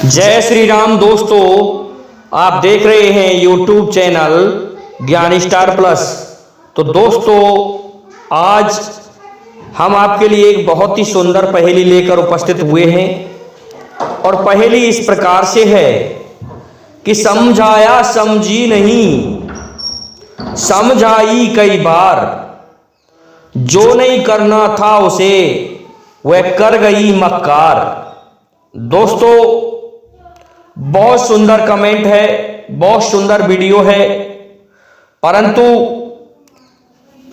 जय श्री राम दोस्तों, आप देख रहे हैं यूट्यूब चैनल ज्ञान स्टार प्लस। तो दोस्तों, आज हम आपके लिए एक बहुत ही सुंदर पहेली लेकर उपस्थित हुए हैं और पहेली इस प्रकार से है कि समझाया समझी नहीं, समझाई कई बार, जो नहीं करना था उसे वह कर गई मक्कार। दोस्तों, बहुत सुंदर कमेंट है, बहुत सुंदर वीडियो है, परंतु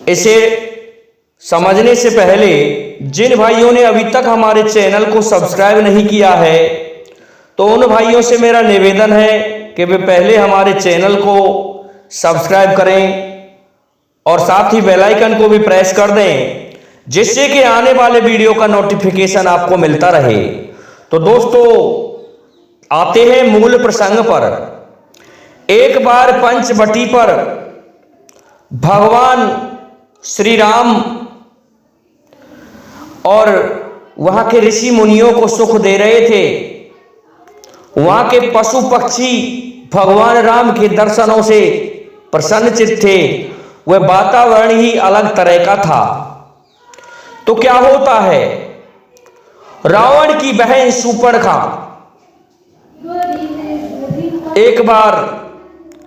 इसे समझने से पहले जिन भाइयों ने अभी तक हमारे चैनल को सब्सक्राइब नहीं किया है, तो उन भाइयों से मेरा निवेदन है कि वे पहले हमारे चैनल को सब्सक्राइब करें और साथ ही बेल आइकन को भी प्रेस कर दें, जिससे कि आने वाले वीडियो का नोटिफिकेशन आपको मिलता रहे। तो दोस्तों, आते हैं मूल प्रसंग पर। एक बार पंचवटी पर भगवान श्री राम और वहां के ऋषि मुनियों को सुख दे रहे थे। वहां के पशु पक्षी भगवान राम के दर्शनों से प्रसन्नचित्त थे। वह वातावरण ही अलग तरह का था। तो क्या होता है, रावण की बहन शूर्पणखा एक बार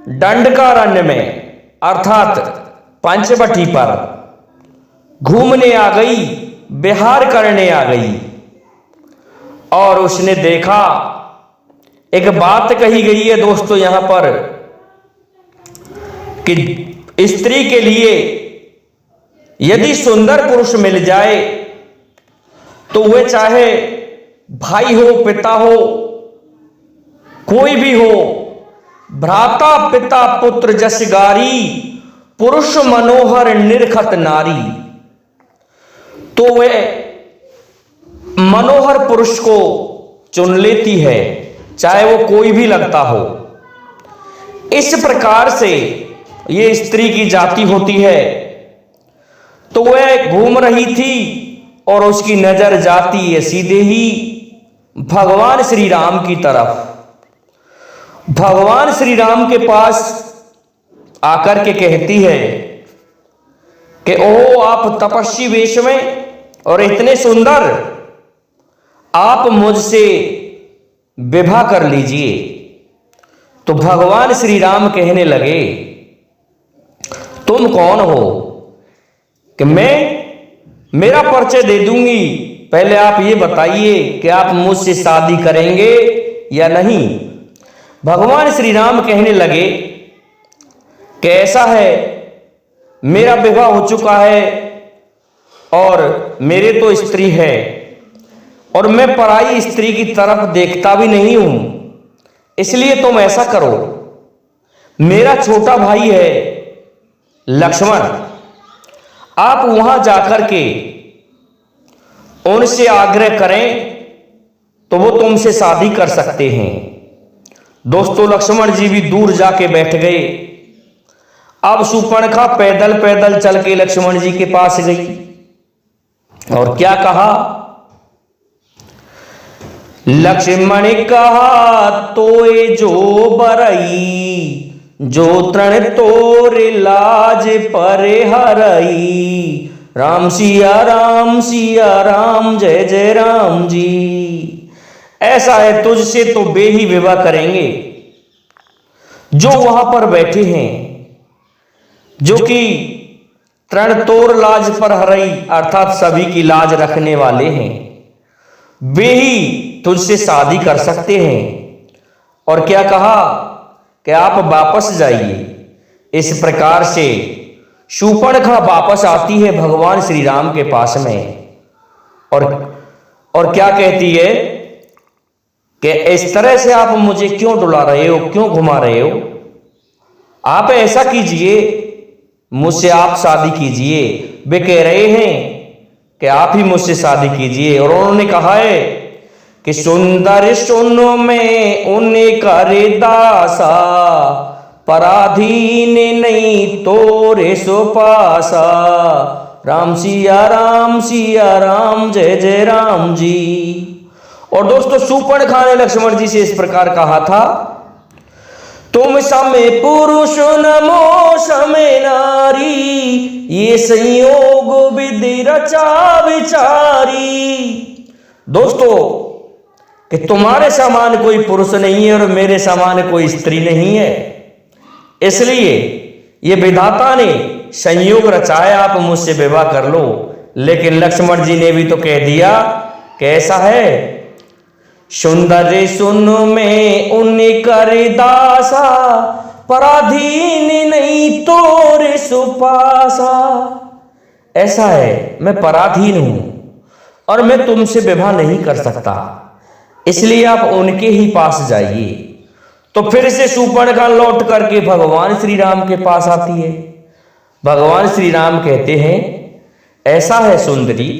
दंडकारण्य में अर्थात पंचवटी पर घूमने आ गई, विहार करने आ गई और उसने देखा, एक बात कही गई है दोस्तों यहां पर कि स्त्री के लिए यदि सुंदर पुरुष मिल जाए तो वह चाहे भाई हो, पिता हो, कोई भी हो, भ्राता पिता पुत्र जस गारी, पुरुष मनोहर निरखत नारी। तो वह मनोहर पुरुष को चुन लेती है, चाहे वो कोई भी लगता हो। इस प्रकार से ये स्त्री की जाति होती है। तो वह घूम रही थी और उसकी नजर जाती है सीधे ही भगवान श्री राम की तरफ। भगवान श्री राम के पास आकर के कहती है कि ओह, आप तपस्वी वेश में और इतने सुंदर, आप मुझसे विवाह कर लीजिए। तो भगवान श्री राम कहने लगे, तुम कौन हो कि मैं मेरा परिचय दे दूंगी, पहले आप ये बताइए कि आप मुझसे शादी करेंगे या नहीं। भगवान श्री राम कहने लगे कि ऐसा है, मेरा विवाह हो चुका है और मेरे तो स्त्री है और मैं पराई स्त्री की तरफ देखता भी नहीं हूं। इसलिए तुम ऐसा करो, मेरा छोटा भाई है लक्ष्मण, आप वहां जाकर के उनसे आग्रह करें तो वो तुमसे शादी कर सकते हैं। दोस्तों, लक्ष्मण जी भी दूर जाके बैठ गए। अब शूर्पणखा पैदल पैदल चल के लक्ष्मण जी के पास गई और क्या कहा, लक्ष्मण कहा तोय जो बरई, जो तृण तोरे लाज परे हरई। राम सिया राम जय जय राम जी। ऐसा है, तुझसे तो बे ही विवाह करेंगे। जो वहां पर बैठे हैं, जो कि तृण तोर लाज पर हरई अर्थात सभी की लाज रखने वाले हैं, वे ही तुझसे शादी कर सकते हैं। और क्या कहा कि आप वापस जाइए। इस प्रकार से शूर्पणखा वापस आती है भगवान श्री राम के पास में और क्या कहती है कि इस तरह से आप मुझे क्यों डुला रहे हो, क्यों घुमा रहे हो, आप ऐसा कीजिए, मुझसे आप शादी कीजिए। वे कह रहे हैं कि आप ही मुझसे शादी कीजिए। और उन्होंने कहा है कि सुंदर सुनो में उन्हें करे दासा, पराधीन नहीं तोरे सो पासा। राम सिया राम जय जय राम जी। और दोस्तों शूर्पणखा ने लक्ष्मण जी से इस प्रकार कहा था, तुम समे पुरुष नमो समे नारी, ये संयोग विधि रचा विचारी। दोस्तों कि तुम्हारे समान कोई पुरुष नहीं है और मेरे समान कोई स्त्री नहीं है, इसलिए ये विधाता ने संयोग रचाया, आप मुझसे विवाह कर लो। लेकिन लक्ष्मण जी ने भी तो कह दिया कैसा है, सुंदर सुन में उन्हें कर दासा, पराधीन नहीं तोरे सुपासा। ऐसा है मैं पराधीन हूं और मैं तुमसे विवाह नहीं कर सकता, इसलिए आप उनके ही पास जाइए। तो फिर से शूर्पणखा लौट करके भगवान श्री राम के पास आती है। भगवान श्री राम कहते हैं, ऐसा है सुंदरी,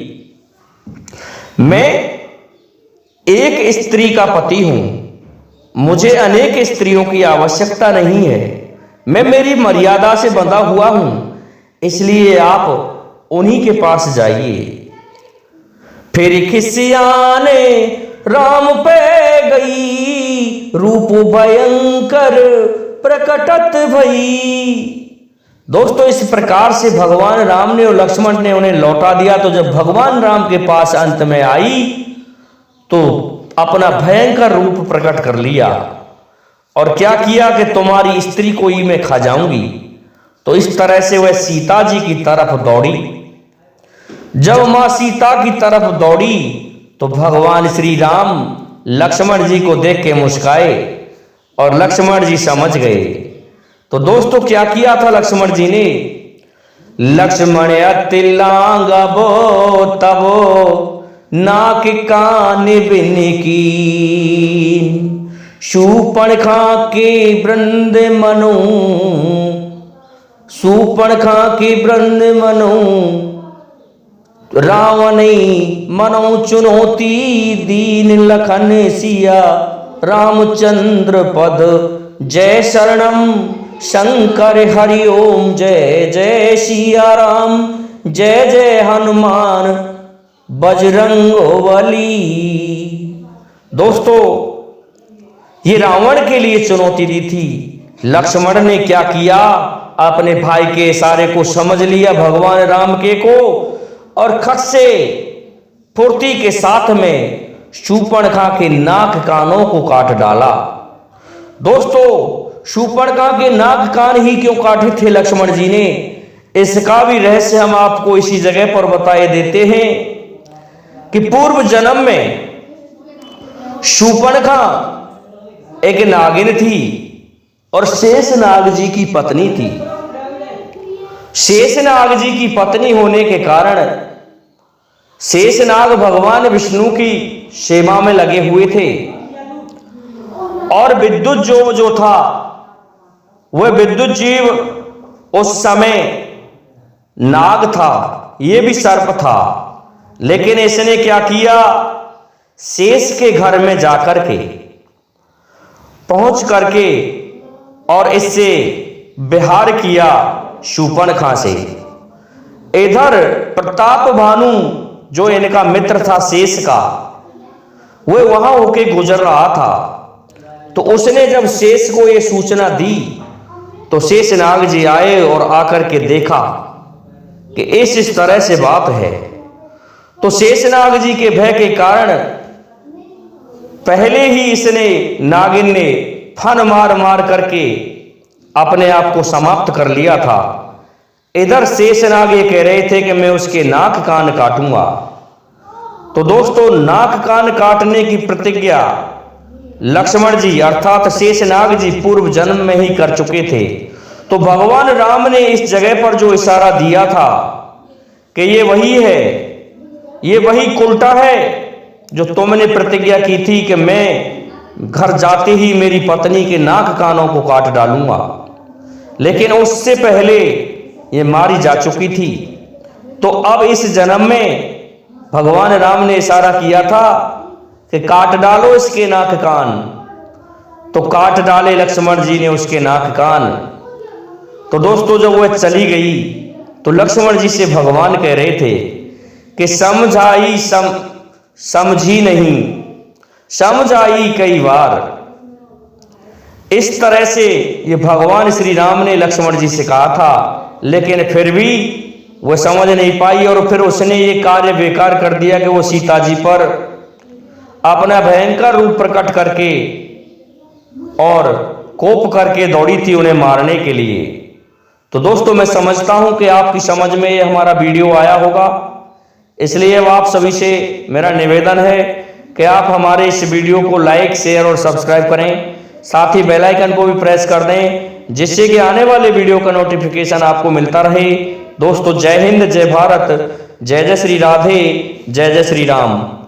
मैं एक स्त्री का पति हूं, मुझे अनेक स्त्रियों की आवश्यकता नहीं है, मैं मेरी मर्यादा से बंधा हुआ हूं, इसलिए आप उन्हीं के पास जाइए। फिर खिसियाने राम पे गई, रूप भयंकर प्रकटत भई। दोस्तों इस प्रकार से भगवान राम ने और लक्ष्मण ने उन्हें लौटा दिया। तो जब भगवान राम के पास अंत में आई तो अपना भयंकर रूप प्रकट कर लिया और क्या किया कि तुम्हारी स्त्री को ही मैं खा जाऊंगी। तो इस तरह से वह सीता जी की तरफ दौड़ी। जब मां सीता की तरफ दौड़ी तो भगवान श्री राम लक्ष्मण जी को देख के मुस्काए और लक्ष्मण जी समझ गए। तो दोस्तों क्या किया था लक्ष्मण जी ने, लक्ष्मण अति लांगा बो तबो, नाक कान बिन की, शूर्पणखा के वृंद मनु, शूर्पणखा के वृंद मनु, रावण मनो चुनौती, दीन लखन सिया रामचंद्र पद, जय शरणम शंकर हरि ओम, जय जय सिया राम, जय जय हनुमान बजरंगबली। दोस्तों ये रावण के लिए चुनौती दी थी। लक्ष्मण ने क्या किया, अपने भाई के इशारे को समझ लिया भगवान राम के को, और खट से फुर्ती के साथ में शूर्पणखा के नाक कानों को काट डाला। दोस्तों शूर्पणखा के नाक कान ही क्यों काटे थे लक्ष्मण जी ने, इसका भी रहस्य हम आपको इसी जगह पर बताए देते हैं कि पूर्व जन्म में शूर्पणखा एक नागिन थी और शेषनाग जी की पत्नी थी। शेषनाग जी की पत्नी होने के कारण शेषनाग भगवान विष्णु की सेवा में लगे हुए थे और विद्युत जो था वह विद्युत जीव उस समय नाग था, यह भी सर्प था। लेकिन इसने क्या किया, शेष के घर में जाकर के पहुंच करके और इससे विहार किया शूर्पणखा से। इधर प्रताप भानु जो इनका मित्र था शेष का, वह वहां होके गुजर रहा था। तो उसने जब शेष को यह सूचना दी तो शेषनाग जी आए और आकर के देखा कि इस तरह से बात है। तो शेषनाग जी के भय के कारण पहले ही इसने नागिन ने फन मार मार करके अपने आप को समाप्त कर लिया था। इधर शेषनाग ये कह रहे थे कि मैं उसके नाक कान काटूंगा। तो दोस्तों नाक कान काटने की प्रतिज्ञा लक्ष्मण जी अर्थात शेषनाग जी पूर्व जन्म में ही कर चुके थे। तो भगवान राम ने इस जगह पर जो इशारा दिया था कि ये वही है, ये वही कुलटा है जो तुमने प्रतिज्ञा की थी कि मैं घर जाते ही मेरी पत्नी के नाक कानों को काट डालूंगा, लेकिन उससे पहले ये मारी जा चुकी थी। तो अब इस जन्म में भगवान राम ने इशारा किया था कि काट डालो इसके नाक कान। तो काट डाले लक्ष्मण जी ने उसके नाक कान। तो दोस्तों जब वह चली गई तो लक्ष्मण जी से भगवान कह रहे थे कि समझाई समझी नहीं, समझ आई कई बार। इस तरह से ये भगवान श्री राम ने लक्ष्मण जी से कहा था, लेकिन फिर भी वो समझ नहीं पाई और फिर उसने ये कार्य बेकार कर दिया कि वो सीता जी पर अपना भयंकर रूप प्रकट करके और कोप करके दौड़ी थी उन्हें मारने के लिए। तो दोस्तों, मैं समझता हूं कि आपकी समझ में ये हमारा वीडियो आया होगा, इसलिए अब आप सभी से मेरा निवेदन है कि आप हमारे इस वीडियो को लाइक, शेयर और सब्सक्राइब करें, साथ ही बेल आइकन को भी प्रेस कर दें, जिससे कि आने वाले वीडियो का नोटिफिकेशन आपको मिलता रहे। दोस्तों, जय हिंद, जय भारत, जय जय श्री राधे, जय जय श्री राम।